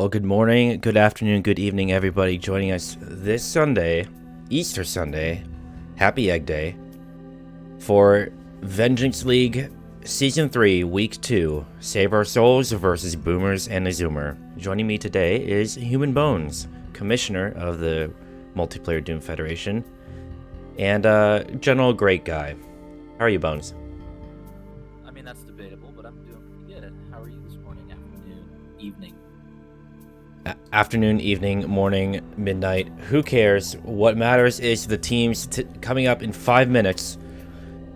Well, good morning, good afternoon, good evening, everybody joining us this Sunday, Easter Sunday, Happy Egg Day, for Vengeance League Season 3, Week 2, Save Our Souls versus Boomers and a Zoomer. Joining me today is HumanBones, Commissioner of the Multiplayer Doom Federation, and general great guy. How are you, Bones? I mean, that's debatable, but I'm doing pretty good. How are you this morning, afternoon, evening? Afternoon, evening, morning, midnight, who cares? What matters is the teams coming up in 5 minutes,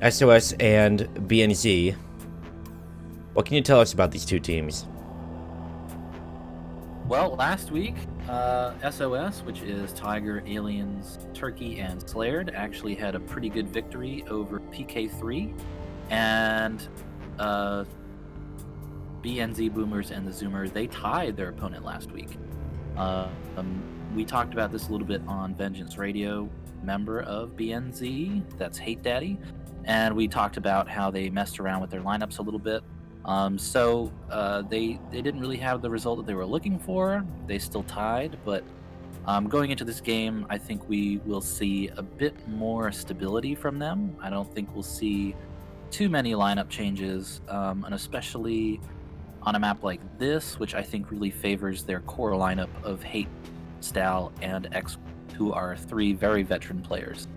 SOS and BNZ. What can you tell us about these two teams? Well, last week, SOS, which is Tiger, Aliens, Turkey, and Slayered, actually had a pretty good victory over PK3, and BNZ Boomers and the Zoomer, they tied their opponent last week. We talked about this a little bit on Vengeance Radio, member of BNZ, that's Hate Daddy, and we talked about how they messed around with their lineups a little bit. So they didn't really have the result that they were looking for. They still tied, but going into this game, I think we will see a bit more stability from them. I don't think we'll see too many lineup changes, and especially on a map like this, which I think really favors their core lineup of Hate, Stal, and X, who are three very veteran players.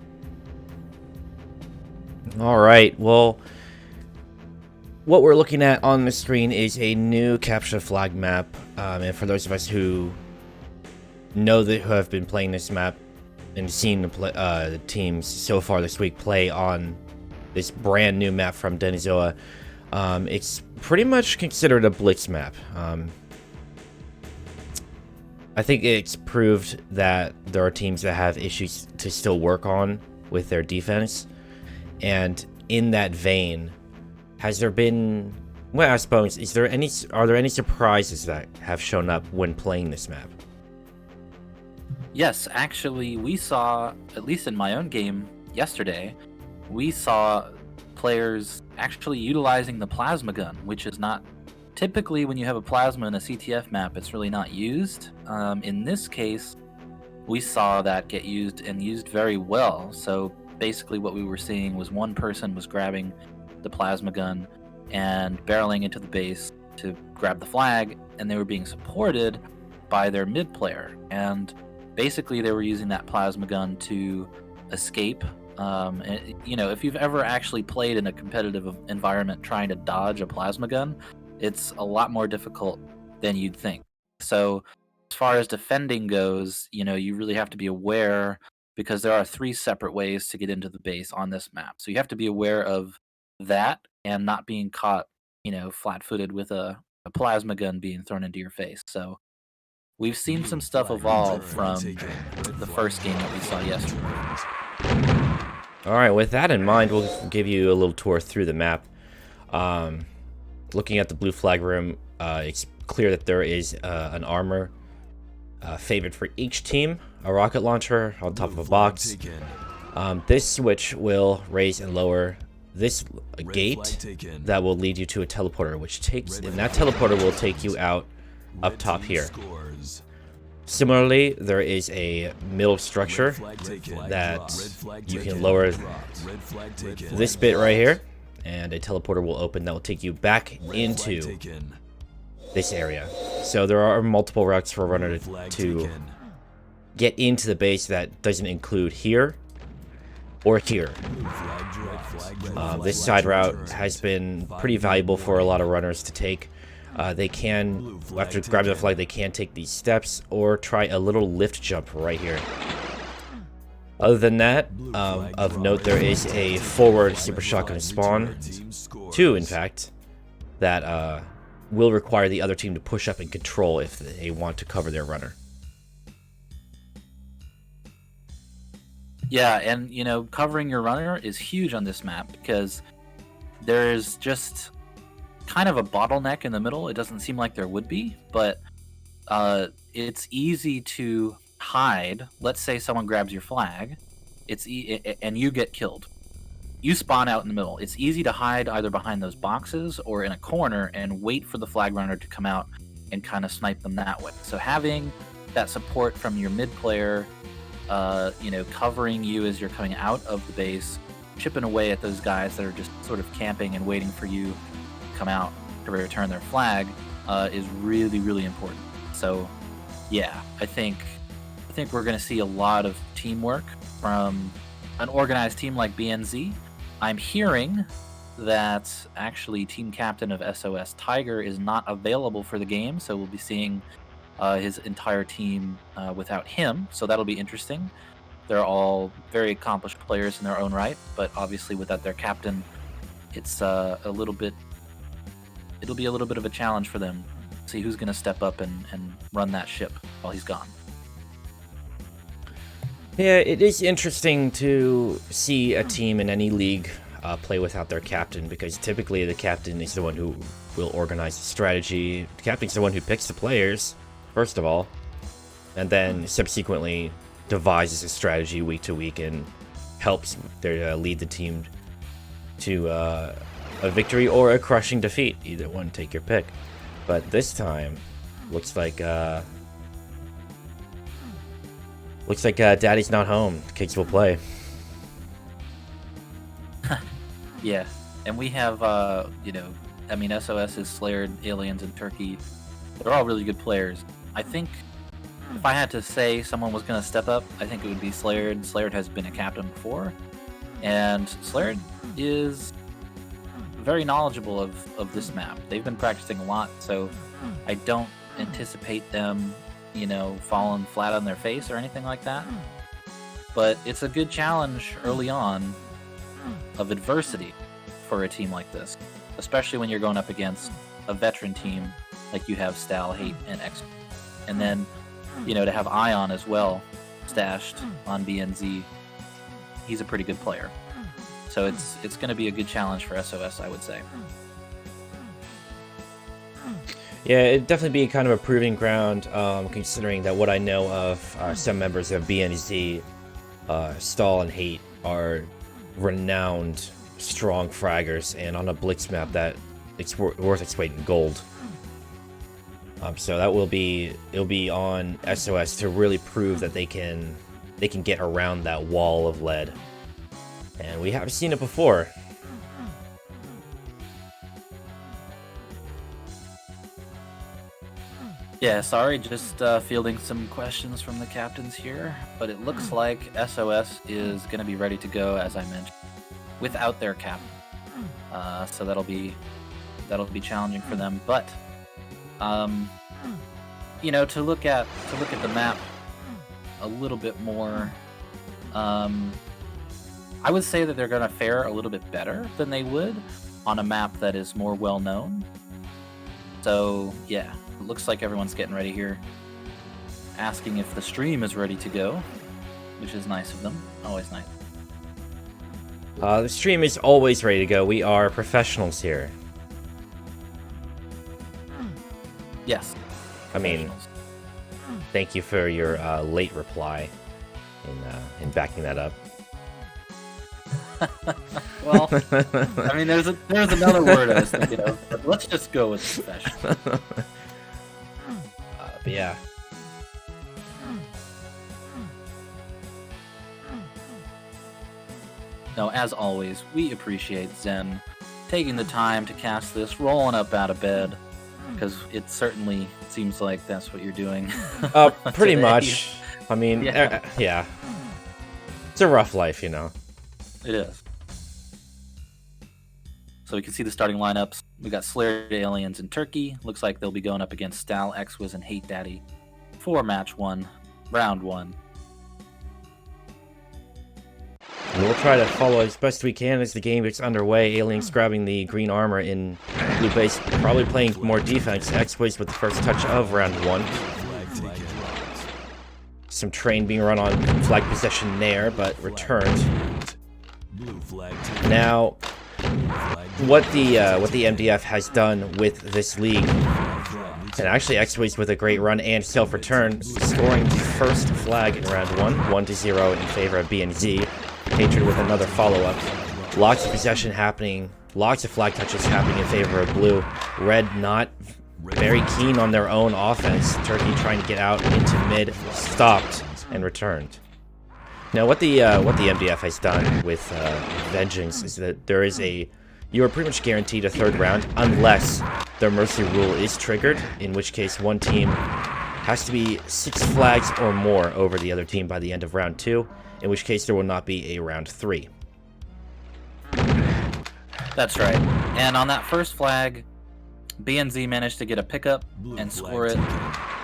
All right, well, what we're looking at on the screen is a new Capture the Flag map, and for those of us who know who have been playing this map and seen the teams so far this week play on this brand new map from Denizoa, it's pretty much considered a blitz map. I think it's proved that there are teams that have issues to still work on with their defense, and in that vein, has there been, well, I suppose, are there any surprises that have shown up when playing this map? Yes, actually, we saw, at least in my own game yesterday, we saw players actually utilizing the plasma gun, which is not typically, when you have a plasma in a CTF map, it's really not used. In this case, we saw that get used and used very well. So basically what we were seeing was one person was grabbing the plasma gun and barreling into the base to grab the flag, and they were being supported by their mid player, and basically they were using that plasma gun to escape. If you've ever actually played in a competitive environment trying to dodge a plasma gun, it's a lot more difficult than you'd think. So as far as defending goes, you really have to be aware, because there are 3 separate ways to get into the base on this map. So you have to be aware of that and not being caught, flat-footed with a plasma gun being thrown into your face. So we've seen some stuff evolve from the first game that we saw yesterday. All right, with that in mind, we'll give you a little tour through the map. Looking at the blue flag room, it's clear that there is an armor favored for each team, a rocket launcher on top of a box. This switch will raise and lower this gate that will lead you to a teleporter, and that teleporter will take you out up top here. Similarly, there is a middle structure that you can lower this bit right here, and a teleporter will open that will take you back into this area. So there are multiple routes for a runner to get into the base that doesn't include here or here. This side route has been pretty valuable for a lot of runners to take. They can, after grabbing the flag, they can take these steps or try a little lift jump right here. Other than that, of note, there is a forward super shotgun spawn, 2 in fact, that will require the other team to push up and control if they want to cover their runner. Yeah, and covering your runner is huge on this map, because there's just kind of a bottleneck in the middle. It doesn't seem like there would be, but it's easy to hide. Let's say someone grabs your flag, and you get killed. You spawn out in the middle. It's easy to hide either behind those boxes or in a corner and wait for the flag runner to come out and kind of snipe them that way. So having that support from your mid player, covering you as you're coming out of the base, chipping away at those guys that are just sort of camping and waiting for you to come out to return their flag, is really, really important. So, yeah, I think we're going to see a lot of teamwork from an organized team like BNZ. I'm hearing that actually team captain of SOS Tiger is not available for the game, so we'll be seeing his entire team without him, so that'll be interesting. They're all very accomplished players in their own right, but obviously without their captain, it's it'll be a little bit of a challenge for them. See who's going to step up and run that ship while he's gone. Yeah, it is interesting to see a team in any league play without their captain, because typically the captain is the one who will organize the strategy. The captain's the one who picks the players, first of all, and then subsequently devises a strategy week to week and helps lead the team to a victory or a crushing defeat. Either one, take your pick. But this time, looks like Daddy's not home. The kids will play. Yeah, and we have, SOS is Slayered, Aliens, and Turkey. They're all really good players. I think if I had to say someone was going to step up, I think it would be Slayered. Slayered has been a captain before, and Slayered is very knowledgeable of this map. They've been practicing a lot, so I don't anticipate them, falling flat on their face or anything like that. But it's a good challenge early on of adversity for a team like this, especially when you're going up against a veteran team like you have Stal, Hate, and X. And then, to have Ion as well stashed on BNZ, he's a pretty good player. So it's going to be a good challenge for SOS, I would say. Yeah, it'd definitely be kind of a proving ground, considering that what I know of some members of BNZ, Stall and Hate, are renowned strong fraggers, and on a blitz map that it's worth its weight in gold. So it'll be on SOS to really prove that they can get around that wall of lead, and we have seen it before. Yeah, sorry, just fielding some questions from the captains here, but it looks like SOS is going to be ready to go, as I mentioned, without their captain. So that'll be challenging for them. But to look at the map a little bit more, I would say that they're going to fare a little bit better than they would on a map that is more well known. So yeah. It looks like everyone's getting ready here, asking if the stream is ready to go, which is nice of them. Always nice. The stream is always ready to go. We are professionals here. Yes. I mean, thank you for your late reply in backing that up. Well, I mean, there's another word I was thinking of, but let's just go with professional. But yeah. No, as always, we appreciate Zen taking the time to cast this, rolling up out of bed, because it certainly seems like that's what you're doing. Pretty much. I mean, yeah. It's a rough life, It is. So we can see the starting lineups. We got Slayer, Aliens, and Turkey. Looks like they'll be going up against Stal, Xwiz, and Hate Daddy for match 1, round 1. And we'll try to follow as best we can as the game gets underway. Aliens grabbing the green armor in blue base, probably playing more defense. Xwiz with the first touch of round 1. Some train being run on flag possession there, but returned. Now, what the MDF has done with this league, and actually Xwiz with a great run and self-return, scoring the first flag in round 1, 1-0 in favor of BNZ. Hatred with another follow-up. Lots of possession happening, lots of flag touches happening in favor of blue. Red not very keen on their own offense. Turkey trying to get out into mid, stopped, and returned. Now, what the MDF has done with Vengeance is that you are pretty much guaranteed a third round unless their Mercy rule is triggered, in which case one team has to be 6 flags or more over the other team by the end of round 2, in which case there will not be a round 3. That's right. And on that first flag, BNZ managed to get a pickup and score it.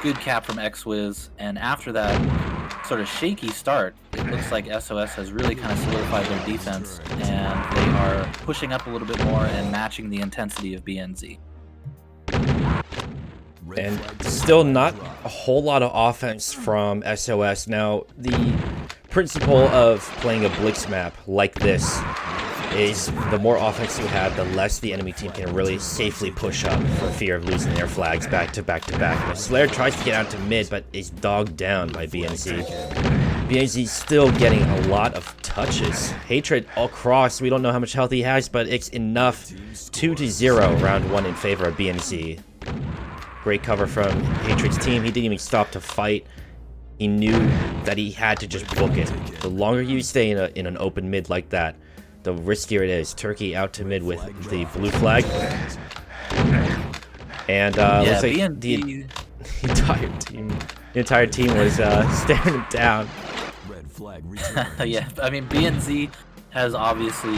Good cap from Xwiz, and after that sort of shaky start, it looks like SOS has really kind of solidified their defense, and they are pushing up a little bit more and matching the intensity of BNZ. And still not a whole lot of offense from SOS. Now, the principle of playing a Blitz map like this is the more offense you have, the less the enemy team can really safely push up for fear of losing their flags back to back to back. Now, Slayer tries to get out to mid, but is dogged down by BNZ. BNZ still getting a lot of touches. Hatred across, we don't know how much health he has, but it's enough. 2-0 round 1 in favor of BNZ. Great cover from Hatred's team. He didn't even stop to fight. He knew that he had to just book it. The longer you stay in an open mid like that, the riskier it is. Turkey out to mid with the blue flag. And looks like the entire team was staring him down. Yeah, I mean, BNZ has obviously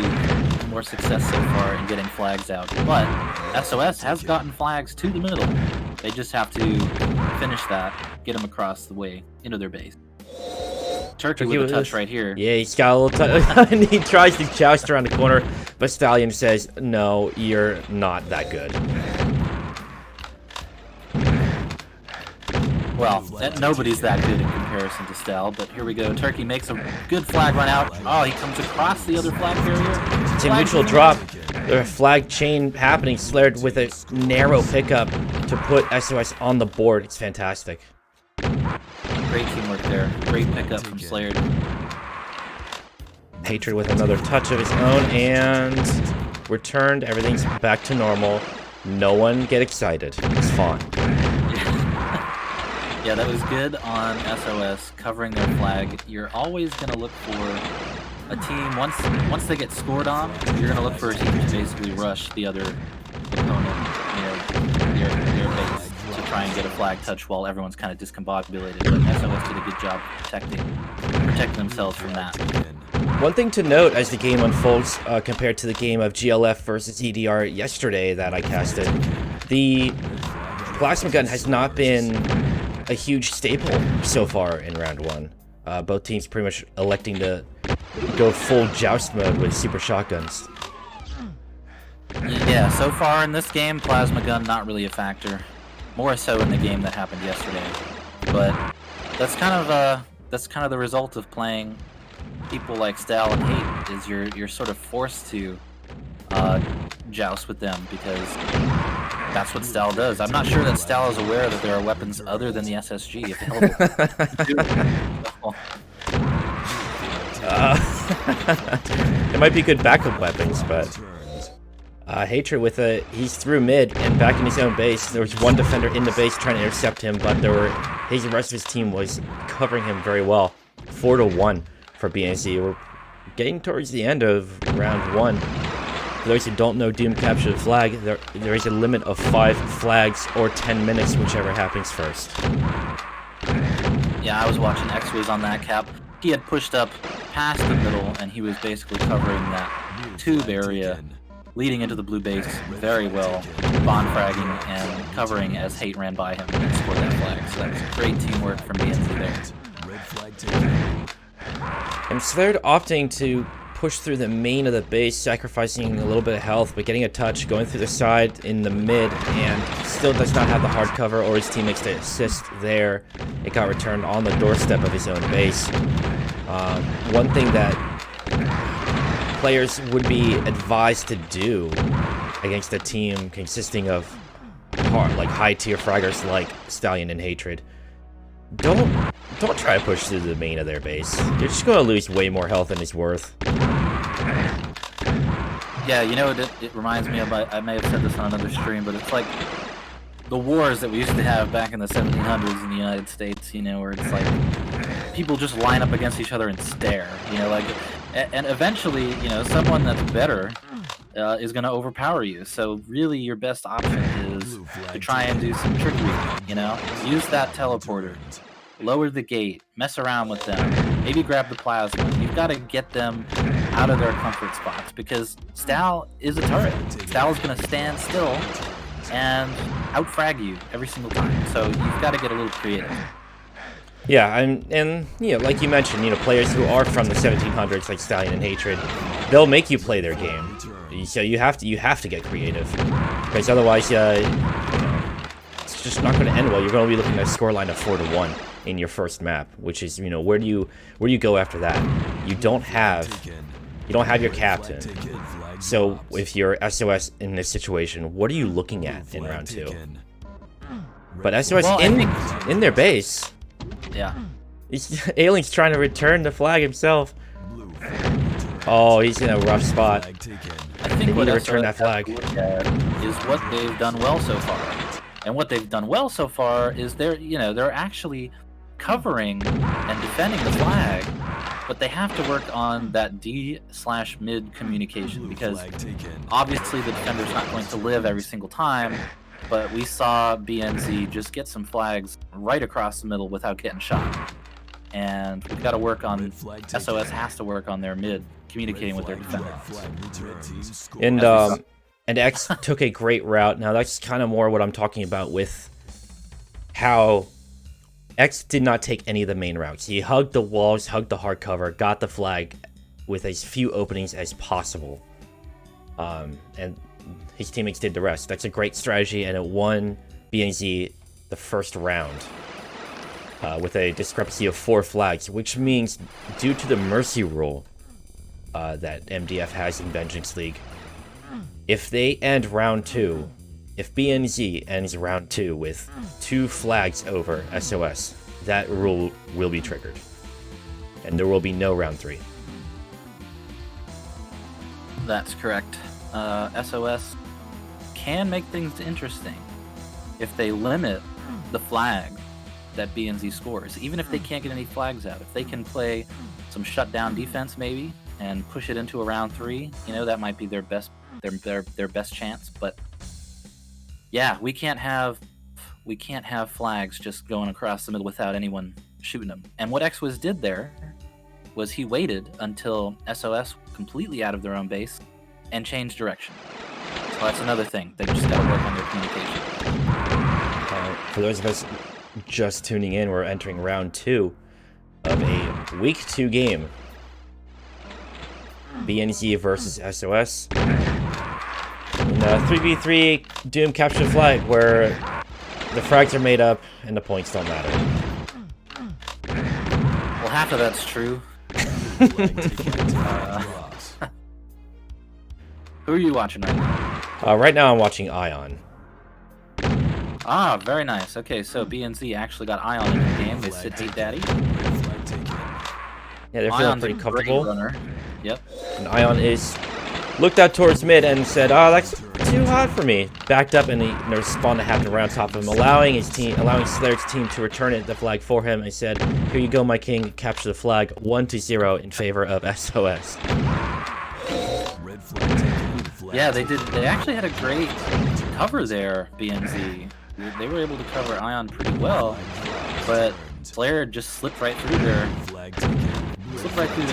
more success so far in getting flags out, but SOS has gotten flags to the middle. They just have to finish that, get them across the way into their base. Turkey with a touch right here. Yeah, he's got a little touch. And he tries to joust around the corner, but Stallion says, no, you're not that good. Well, nobody's that good in comparison to Stal, but here we go. Turkey makes a good flag run out. Oh, he comes across the other flag carrier. It's a mutual drop. There's a flag chain happening. Slayer with a narrow pickup to put SOS on the board. It's fantastic. Great teamwork there. Great pickup from Slayer. Hatred with another touch of his own, and returned. Everything's back to normal. No one get excited. It's fine. Yeah, that was good on SOS covering their flag. You're always going to look for a team, once they get scored on, you're going to look for a team to basically rush the other opponent, their base, to try and get a flag touch while everyone's kind of discombobulated. But SOS did a good job protecting themselves from that. One thing to note as the game unfolds compared to the game of GLF versus EDR yesterday that I casted, the plasma gun has not been a huge staple so far in round 1. Both teams pretty much electing to go full joust mode with super shotguns. Yeah, so far in this game, plasma gun not really a factor. More so in the game that happened yesterday. But that's kind of the result of playing people like Stal and Hate, is you're sort of forced to joust with them because that's what Stal does. I'm not sure that Stal is aware that there are weapons other than the SSG available. It might be good backup weapons, but Hatred with he's through mid and back in his own base. There was one defender in the base trying to intercept him, but the rest of his team was covering him very well. 4-1 for BNZ. We're getting towards the end of round 1. For those who don't know Doom captured the flag, there is a limit of 5 flags or 10 minutes, whichever happens first. Yeah, I was watching Xwiz on that cap. He had pushed up past the middle, and he was basically covering that tube area leading into the blue base very well, bond fragging and covering as Hate ran by him and scored that flag. So that was great teamwork from BNZ there. And Slayer opting to push through the main of the base, sacrificing a little bit of health, but getting a touch, going through the side in the mid, and still does not have the hard cover or his teammates to assist there. It got returned on the doorstep of his own base. One thing that players would be advised to do against a team consisting of high-tier fraggers like Stallion and Hatred, don't try to push through the main of their base. You're just going to lose way more health than it's worth. Yeah, you know, it reminds me of, I may have said this on another stream, but it's like the wars that we used to have back in the 1700s in the United States, you know, where it's like people just line up against each other and stare, you know, like, and eventually, you know, someone that's better is going to overpower you. So really your best option is to try and do some trickery, you know, use that teleporter, lower the gate, mess around with them, maybe grab the plasma. You've got to get them out of their comfort spots, because Stal is a turret. Stal is going to stand still and outfrag you every single time. So you've got to get a little creative. Yeah, and you know, like you mentioned, you know, players who are from the 1700s, like Stallion and Hatred, they'll make you play their game. So you have to get creative, because otherwise, you know, it's just not going to end well. You're going to be looking at a scoreline of 4-1 in your first map, which is, you know, where do you go after that? You don't have your captain. So if you're SOS in this situation, what are you looking at in round 2? But SOS in their base. Yeah. Alien's trying to return the flag himself. Oh, he's in a rough spot. I think what return that flag is what they've done well so far. And what they've done well so far is they're actually covering and defending the flag, but they have to work on that D/mid communication, because obviously the defender's not going to live every single time. But we saw BNZ just get some flags right across the middle without getting shot. And we've got to work on, SOS has to work on their mid, communicating with their defenders. And X took a great route. Now that's kind of more what I'm talking about with how X did not take any of the main routes. He hugged the walls, hugged the hard cover, got the flag with as few openings as possible. And his teammates did the rest. That's a great strategy, and it won BNZ the first round with a discrepancy of 4 flags, which means, due to the mercy rule that MDF has in Vengeance League, if they end round 2, if BNZ ends round 2 with 2 flags over SOS, that rule will be triggered, and there will be no round 3. That's correct. SOS can make things interesting if they limit the flag that BNZ scores. Even if they can't get any flags out, if they can play some shutdown defense maybe and push it into a round 3, you know, that might be their best chance. But yeah, we can't have flags just going across the middle without anyone shooting them. And what XWiz did there was he waited until SOS completely out of their own base and changed direction. So that's another thing. They just got to work on their communication. For those of us just tuning in, we're entering round 2 of a week 2 game. BNZ versus SOS. In a 3v3 Doom capture the flag, where the frags are made up and the points don't matter. Well, half of that's true. Who are you watching right now? Right now I'm watching Ion. Ah, very nice. Okay, so BNZ actually got Ion in the game. They sit Deep Daddy. Yeah, they're feeling Ion's pretty a comfortable. great runner. Yep. And Ion looked out towards mid and said, "Oh, that's too hot for me." Backed up and he spawned a half around top of him, allowing Slayer's team to return the flag for him. And said, "Here you go, my king. Capture the flag, 1-0 in favor of SOS." Yeah, they did. They actually had a great cover there, BNZ. They were able to cover Ion pretty well, but Slayer just slipped right through their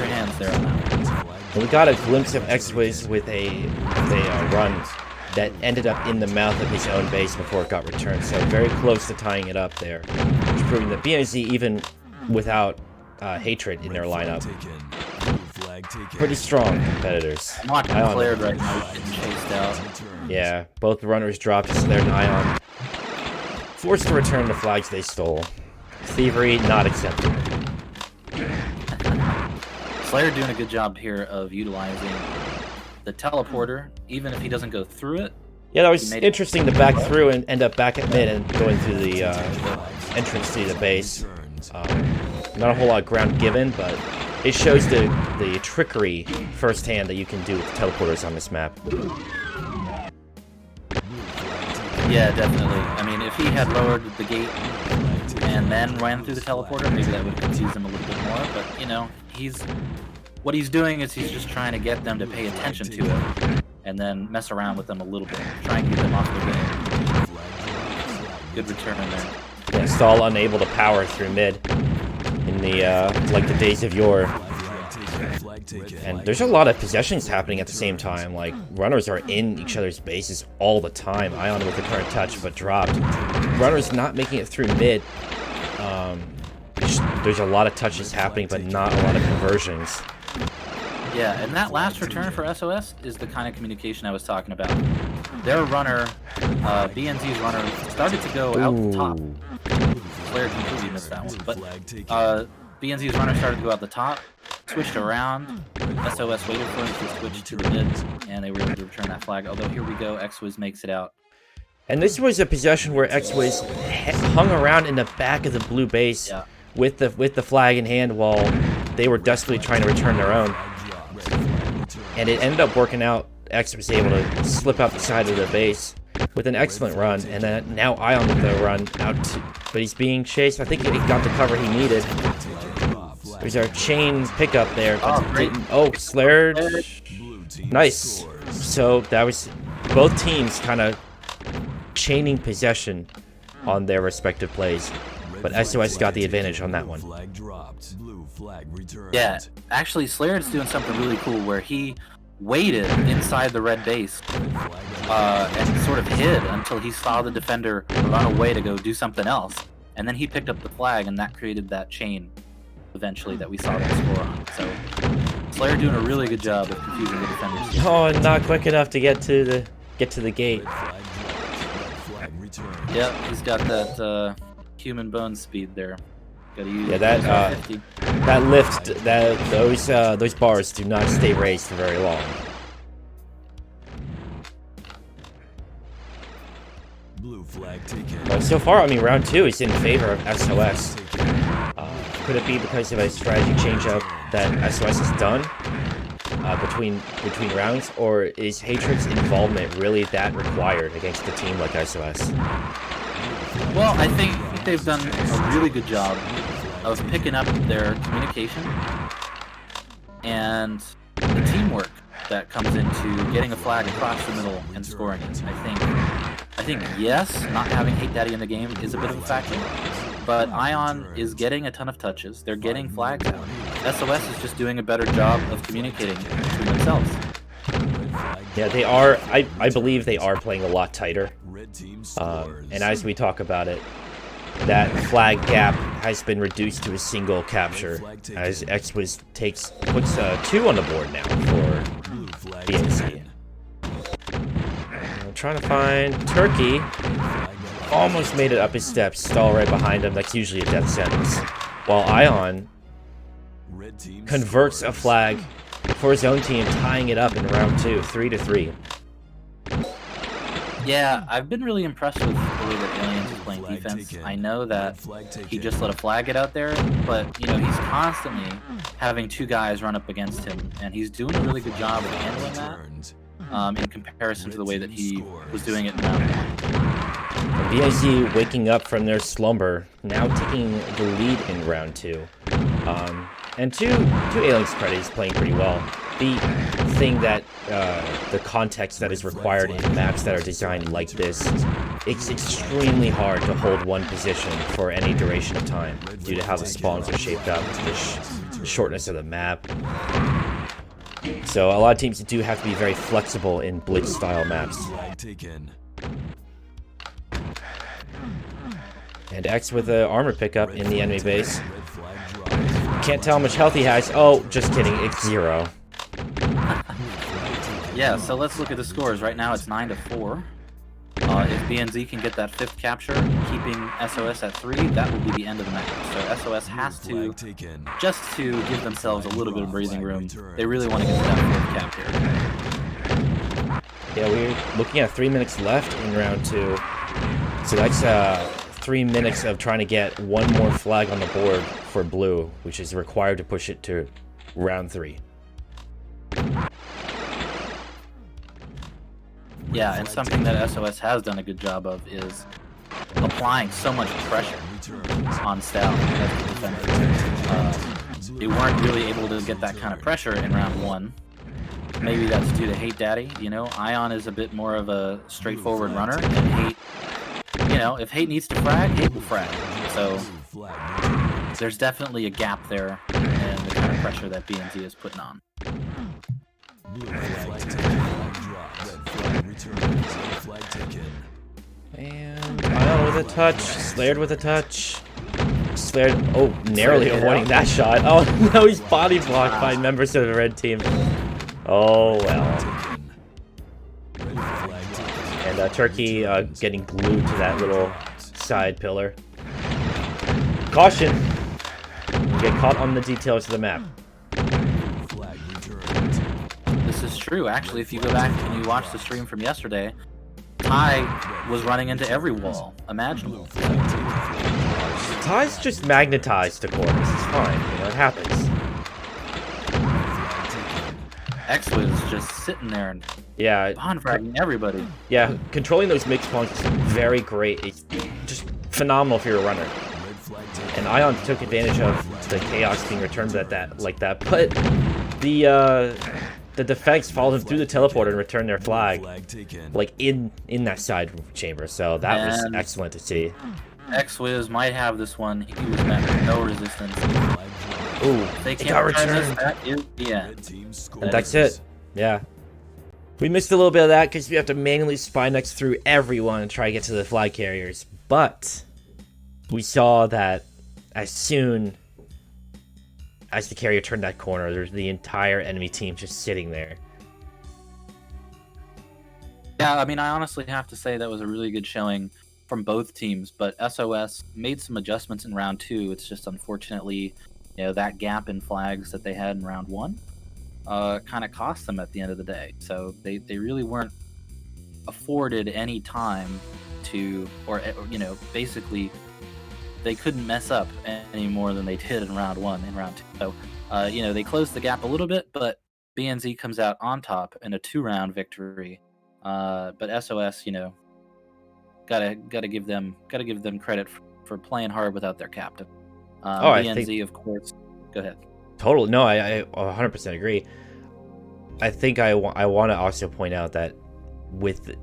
hands there on that one. And we got a glimpse of XWiz with a run that ended up in the mouth of his own base before it got returned. So very close to tying it up there, which proving that BNZ, even without Hatred in their lineup, pretty strong competitors. I'm watching Slayer right now getting chased out. Yeah, both runners dropped. Slayer and Ion forced to return the flags they stole. Thievery not accepted. Slayer doing a good job here of utilizing the teleporter, even if he doesn't go through it. Yeah, that was interesting to back through and end up back at mid and going through the entrance to the base. Not a whole lot of ground given, but it shows the trickery firsthand that you can do with teleporters on this map. Yeah, definitely. I mean, if he had lowered the gate and then ran through the teleporter, maybe that would confuse him a little bit more. But, you know, what he's doing is he's just trying to get them to pay attention to it and then mess around with them a little bit, try and get them off their game. Good return there. Yeah, Stall unable to power through mid in the like the days of yore. And there's a lot of possessions happening at the same time. Like, runners are in each other's bases all the time. Ion with the current touch, but dropped. Runners not making it through mid. There's a lot of touches happening, but not a lot of conversions. Yeah, and that last return for SOS is the kind of communication I was talking about. Their runner, BNZ's runner, started to go out the top. Slayer completely missed that one. But BNZ's runner started to go out the top, switched around. SOS waited for him to switch to the mid, and they were able to return that flag. Although here we go, XWiz makes it out. And this was a possession where XWiz hung around in the back of the blue base with the flag in hand while they were desperately trying to return their own. And it ended up working out. X was able to slip out the side of the base with an excellent run, and then now Ion with the run out, but he's being chased. I think he got the cover he needed. There's our chain pickup there, but didn't. Oh, Slayer, nice. So that was both teams kind of chaining possession on their respective plays, but SOS got the advantage on that one. Yeah, actually, Slayer's doing something really cool where he waited inside the red base and sort of hid until he saw the defender run away to go do something else, and then he picked up the flag, and that created that chain eventually that we saw them score on. So Slayer doing a really good job of confusing the defenders. Oh, and not quick enough to get to the gate. Yep, he's got that human bone speed there. Gotta use that lift, those bars do not stay raised for very long. Blue flag taken. But so far, I mean, round 2 is in favor of SOS. Could it be because of a strategy change-up that SOS has done between rounds, or is Hatred's involvement really that required against a team like SOS? Well, I think they've done a really good job of picking up their communication and the teamwork that comes into getting a flag across the middle and scoring it. I think yes, not having Hate Daddy in the game is a bit of a factor, but Ion is getting a ton of touches. They're getting flags out. SOS is just doing a better job of communicating between themselves. Yeah, they are. I believe they are playing a lot tighter. And as we talk about it, that flag gap has been reduced to a single capture, as XWiz puts 2 on the board now for BNC. Trying to find Turkey. Almost made it up his steps. Stall right behind him. That's usually a death sentence. While Ion converts a flag for his own team, tying it up in round 2, 3-3. Yeah, I've been really impressed with the way that Aliens is playing defense. I know that he just let a flag get out there, but you know, he's constantly having 2 guys run up against him, and he's doing a really good job of handling that in comparison to the way that he was doing it in round 1. BIZ waking up from their slumber, now taking the lead in round 2. And to Alien's credit, he's playing pretty well. The thing that, the context that is required in maps that are designed like this, it's extremely hard to hold one position for any duration of time due to how the spawns are shaped up, the shortness of the map. So a lot of teams do have to be very flexible in blitz-style maps. And X with an armor pickup in the enemy base. Can't tell how much health he has. Oh, just kidding. It's 0. Yeah, so let's look at the scores. Right now it's 9-4. If BNZ can get that 5th capture, keeping SOS at 3, that will be the end of the match. So SOS has to, just to give themselves a little bit of breathing room, they really want to get to that 4th cap here. Yeah, we're looking at 3 minutes left in round 2. So that's 3 minutes of trying to get one more flag on the board for blue, which is required to push it to round 3. Yeah, and something that SOS has done a good job of is applying so much pressure on Stout as the defender. They weren't really able to get that kind of pressure in round 1. Maybe that's due to Hate Daddy. You know, Ion is a bit more of a straightforward runner, and Hate, you know, if Hate needs to frag, Hate will frag. So there's definitely a gap there in the kind of pressure that BNZ is putting on. And Ion with a touch, Slayered with a touch. Slayered, oh, narrowly avoiding that shot. Oh, no, he's body blocked by members of the red team. Oh, well. And Turkey getting glued to that little side pillar. Caution! Get caught on the details of the map. This is true. Actually, if you go back and you watch the stream from yesterday, Ty was running into every wall imaginable. Ty's just magnetized to corners. It's fine. You know, it happens. X was just sitting there and bonfiring everybody. Yeah, controlling those mixed points is very great. It's just phenomenal if you're a runner. And Ion took advantage of the chaos being returned like that. But the defense followed him through the teleporter and returned their flag, like in that side chamber. So that was excellent to see. X-Wiz might have this one. He was met with no resistance. Ooh, they it got returned. returned. That is the end. And that's it. Yeah. We missed a little bit of that because we have to manually spy next through everyone and try to get to the flag carriers. But we saw that as soon as the carrier turned that corner, there's the entire enemy team just sitting there. Yeah, I mean, I honestly have to say that was a really good showing from both teams, but SOS made some adjustments in round 2. It's just unfortunately, you know, that gap in flags that they had in round 1 kind of cost them at the end of the day. So they really weren't afforded any time to, or you know, basically they couldn't mess up any more than they did in round 1 and round 2. So, you know, they closed the gap a little bit, but BNZ comes out on top in a 2-round victory. But SOS, you know, gotta give them credit for playing hard without their captain. BNZ, of course. Go ahead. Total. No, I 100% agree. I think I want to also point out that with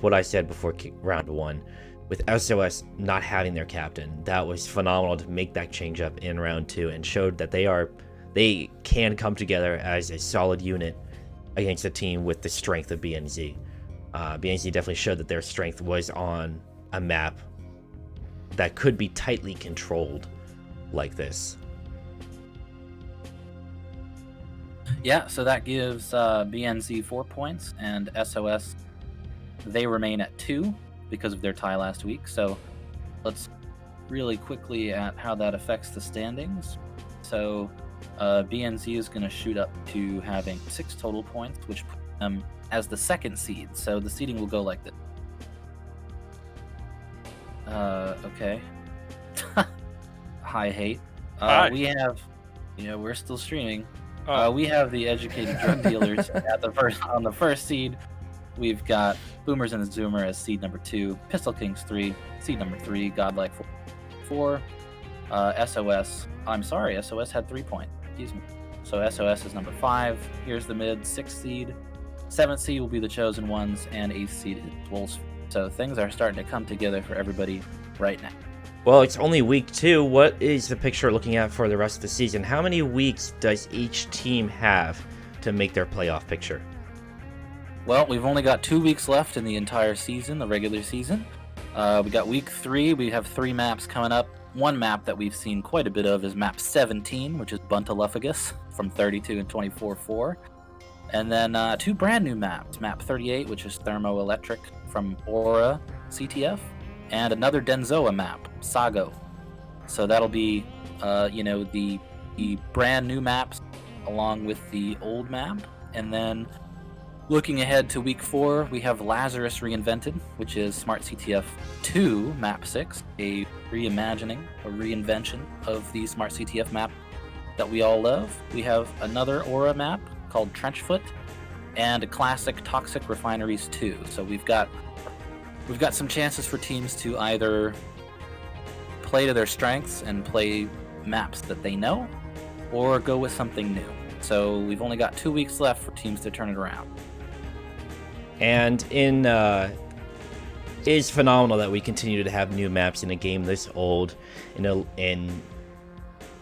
what I said before round 1, with SOS not having their captain, that was phenomenal to make that change up in round 2 and showed that they can come together as a solid unit against a team with the strength of BNZ. BNZ definitely showed that their strength was on a map that could be tightly controlled like this. Yeah, so that gives BNZ 4 points, and SOS, they remain at 2 because of their tie last week. So let's really quickly at how that affects the standings. So BNZ is going to shoot up to having 6 total points, which puts them as the 2nd seed. So the seeding will go like this. Okay. Hi, Hate. Hi. We have, you know, we're still streaming. We have the educated drug dealers on the first seed. We've got Boomers and the Zoomer as seed number 2, Pistol Kings 3, seed number 3, Godlike 4. SOS. I'm sorry, SOS had 3 points. Excuse me. So SOS is number 5. Here's the mid 6th seed. 7th seed will be the Chosen Ones, and 8th seed is Wolves. So things are starting to come together for everybody right now. Well, it's only week 2. What is the picture looking at for the rest of the season? How many weeks does each team have to make their playoff picture? Well, we've only got 2 weeks left in the entire season, the regular season. We got week 3. We have 3 maps coming up. One map that we've seen quite a bit of is map 17, which is Buntaluffagus from 32 and 24-4. And then 2 brand new maps. Map 38, which is Thermoelectric from Aura CTF. And another Denzoa map, Sago. So that'll be, you know, the brand new maps along with the old map. And then looking ahead to week 4, we have Lazarus Reinvented, which is Smart CTF 2 map 6, a reimagining or reinvention of the Smart CTF map that we all love. We have another Aura map called Trenchfoot, and classic Toxic Refineries 2. So we've got some chances for teams to either play to their strengths and play maps that they know, or go with something new. So we've only got 2 weeks left for teams to turn it around. And it is phenomenal that we continue to have new maps in a game this old, in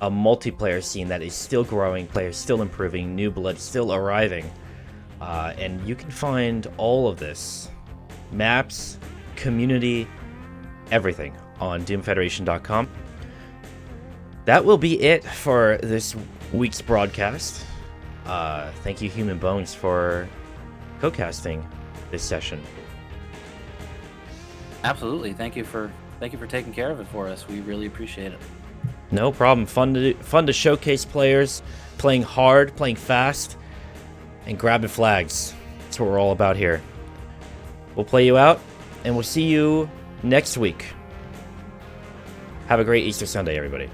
a multiplayer scene that is still growing, players still improving, new blood still arriving. And you can find all of this, maps, community, everything, on doomfederation.com. That will be it for this week's broadcast. Thank you, HumanBones, for co-casting this session. Absolutely. Thank you for taking care of it for us. We really appreciate it. No problem. Fun to showcase players playing hard, playing fast, and grabbing flags. That's what we're all about here. We'll play you out, and we'll see you next week. Have a great Easter Sunday, everybody.